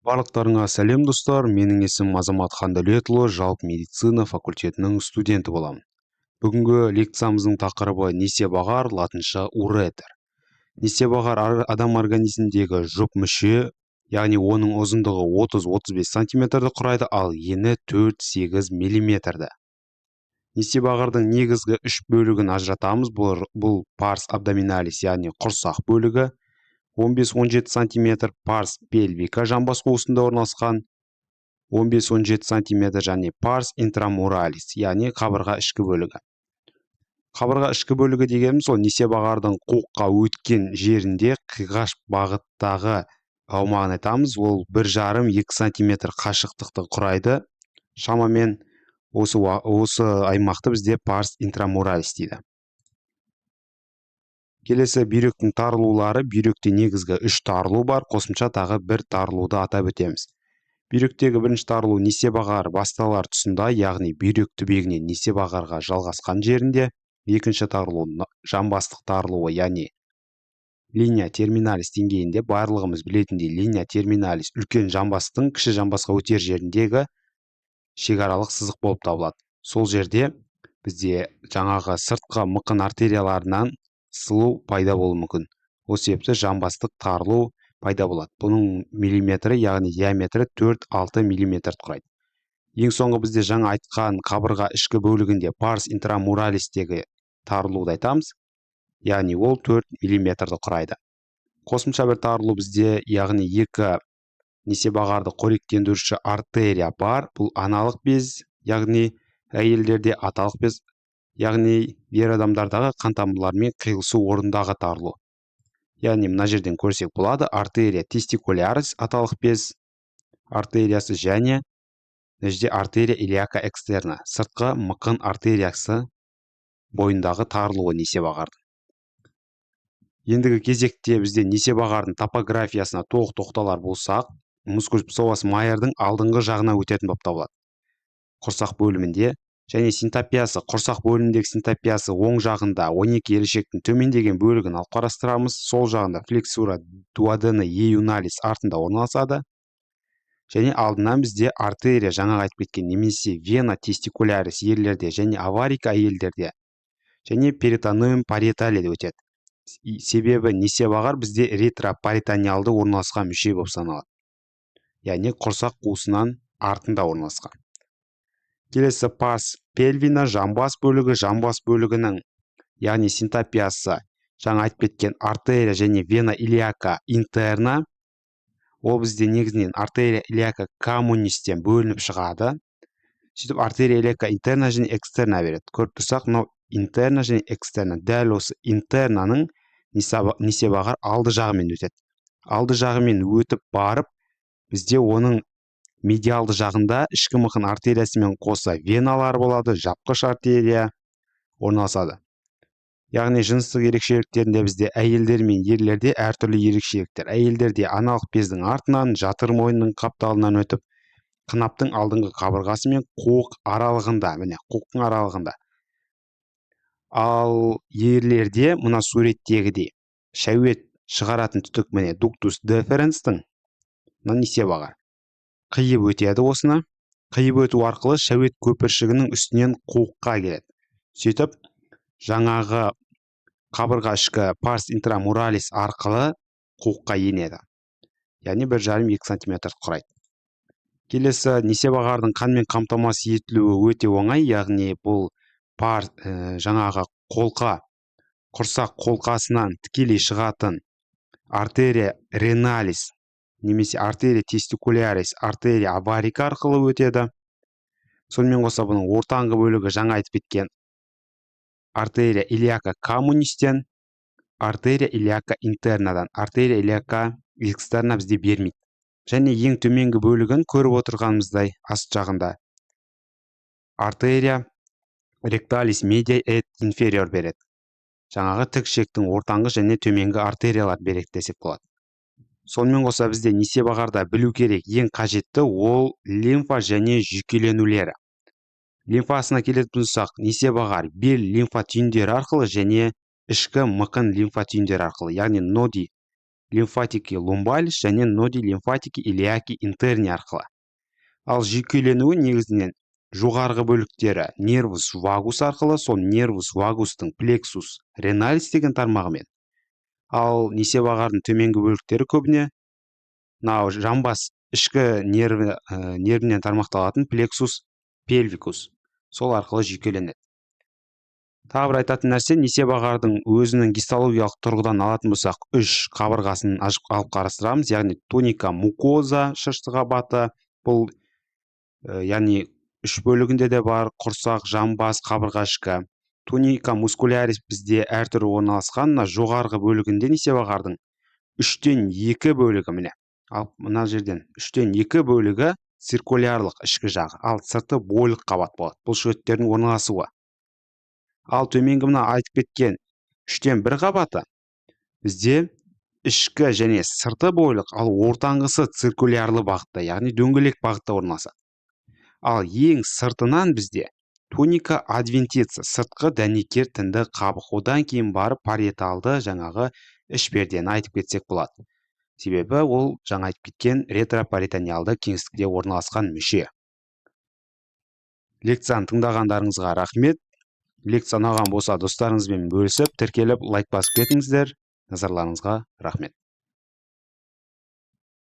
Барлықтарыңа сәлем достар, менің есімім Азамат Хандәулетұлы, жалпы медицина факультетінің студенті боламын. Бүгінгі лекциямыздың тақырыбы несеп ағар, латынша уретер. Несеп ағар адам организміндегі жұп мүше, яғни оның ұзындығы 30-35 сантиметрді құрайды, ал ені 4-8 миллиметрді. Несеп ағардың негізгі үш бөлігін ажыратамыз. Бұл парс абдоминалис, яғни құрсақ бөлігі, 15-17 сантиметр, парс пельвика жамбас қуысында орналасқан, 15-17 сантиметр, және парс интрамуралис, яғни қабырға ішкі бөлігі. Қабырға ішкі бөлігі дегеніміз ол несеп ағардың қуыққа өткен жерінде қиғаш бағыттағы аумағын айтамыз. Ол 1,5-2 сантиметр қашықтықты құрайды. Шамамен осы аймақты бізде парс интрамуралис дейді. Келесі бүйректің тарылулары. Бүйректе негізгі 3 тарылу бар, қосымша тағы бір тарылуды атап өтеміз. Бүйректегі бірінші тарылу несеп ағар басталар тұсында, яғни бүйрек түбегінен несеп ағарға жалғасқан жерінде. Екінші тарылу жамбастық тарылуы, яғни линия терминалис деңгейінде. Барлығымыз білетіндей, линия терминалис үлкен жамбастың кіші жамбасқа өтер жеріндегі шекаралық сызық болып табылады. Сол жерде бізде жаңағы сыртқы мықын артерияларынан сылу пайда болуы мүмкін. Осы себепті жамбастық тарылу пайда болады. Бұның миллиметрі, яғни диаметрі 4-6 миллиметр құрайды. Ең соңғы бізде жаңа айтқан қабырға ішкі бөлігінде парс интрамуралистегі тарылуды айтамыз, яғни ол 4 миллиметрді құрайды. Қосымша бір тарылу бізде, яғни екі несеп ағарды қоректендіруші артерия бар. Бұл аналық без, яғни әйелдерде, аталық без, яғни ер адамдардағы қан тамырларымен қиылысу орындағы тарылу. Яғни мына жерден көрсек болады, артерия тестикулярис аталық без артериясы, және артерия илиака экстерна, сыртқы мықын артериясы бойындағы тарылуы несеп ағардың. Ендігі кезекте бізде несеп ағардың топографиясына тоқталар болсақ, мускулус псоас майердің алдыңғы жағына өтетін болып табылады. Құрсақ бөлімінде, және синтопиясы, құрсақ бөліміндегі синтопиясы оң жағында 12 еріншектің төмендеген бөлігін алып қарастырамыз. Сол жағында флексура дуодена еюналис артында орналасады. Және алдынан бізде артерия, жаңа айтып кеткен, немесе вена тестикулярис ерлерде және аварика әйелдерде, және перитонеум париеталиде өтеді. Себебі несеп ағар бізде ретропаритониалды орналасқан мүше болып саналады. Яғни құрсақ қуысынан артында орналасқан. Келесі парс пельвина, жамбас бөлігі. Жамбас бөлігінің, яғни синтопиясы, жаңа айтып кеткен артерия және вена илиака интерна. Ол бізде негізінен артерия илиака коммунистен бөлініп шығады. Сөйтіп артерия илиака интерна және экстерна береді. Көріп тұрсақ, мынау интерна және экстерна. Дәл осы интернаның несеп ағар алды жағымен өтеді. Алды жағымен өтіп барып, бізде оның медиалды жағында ішкі мықын артериясымен қоса веналар болады, жапқыш артерия орналасады. Яғни жыныстық ерекшеліктерінде бізде әйелдер мен ерлерде әртүрлі ерекшеліктер. Әйелдерде аналық бездің артынан, жатыр мойнының қапталынан өтіп, қынаптың алдыңғы қабырғасы мен қуық аралығында, міне қуықтың аралығында. Ал ерлерде мына суреттегідей шәует шығаратын түтік, міне дуктус деференстің несеп ағар қиып өтеді. Осыны қиып өту арқылы шәует көпіршігінің үстінен қуыққа келеді. Сөйтіп, жаңағы қабырға ішкі парс интрамуралис арқылы қуыққа енеді. Яғни 1,5-2 сантиметр құрайды. Келесі несеп ағардың қанмен қамтамасыз етілуі өте оңай, яғни бұл жаңағы қолқа, құрсақ қолқасынан тікелей шығатын артерия реналис, немесе артерия тестикулярис, артерия аварика арқылы өтеді. Сонымен қоса бұның ортаңғы бөлігі жаңа айтып кеткен артерия илиака коммунистен, артерия илиака интернадан, артерия илиака экстерна бізде бермейді. Және ең төменгі бөлігін көріп отырғанымыздай аст жағында артерия ректалис медиа эт инфериор береді. Жаңағы тік ішектің ортаңғы және төменгі артериялар береді десек болады. Сонымен қоса бізде несеп ағарда білу керек ең қажетті ол лимфа және жүйкеленулері. Лимфасына келетін болсақ, несеп ағар бел лимфа түйіндері арқылы және ішкі мықын лимфа түйіндері арқылы, яғни ноди лимфатики лумбалис және ноди лимфатики илиаки интерни арқылы. Ал жүйкеленуі негізінен жоғарғы бөліктері нервус вагус арқылы, сол нервус вагустың плексус реналис деген тармағымен. Ал несебағардың төменгі бөліктері көбіне жамбас ішкі нервінен тармақталатын плексус пельвикус, сол арқылы жүйкеленеді. Тағы бір айтатын нәрсе, несебағардың өзінің гистологиялық тұрғыдан алатын болсақ, үш қабырғасын алып қарастырамыз, яғни туника мукоза шышты қабаты, бұл яғни үш бөлігінде де бар, құрсақ, жамбас, қабырға ішкі. Туника мускулярис бізде әртүрлі орналасқан, жоғарғы бөлігінде несебағардың 3/2 бөлігі міне. Ал мына жерден 3/2 бөлігі циркулярлық ішкі жағы, ал сырты бойлық қабат болады. Бұл шөттердің орналасуы. Ал төменгі мына айтып кеткен 3/1 қабаты бізде ішкі және сырты бойлық, ал ортаңғысы циркулярлы бағытта, яғни дөңгелек бағытта орналасады. Ал ең сыртынан бізде туника адвентица, сыртқы дәнекер тінді қабық, одан кейін барып париеталды жаңағы іш пердені айтып кетсек болады. Себебі ол жаңа айтып кеткен ретропаритониалды кеңістікте орналасқан мүше. Лекцияны тыңдағандарыңызға рахмет. Лекция ұнаған болса достарыңызбен бөлісіп, тіркеліп лайк басып кетіңіздер. Назарларыңызға рахмет.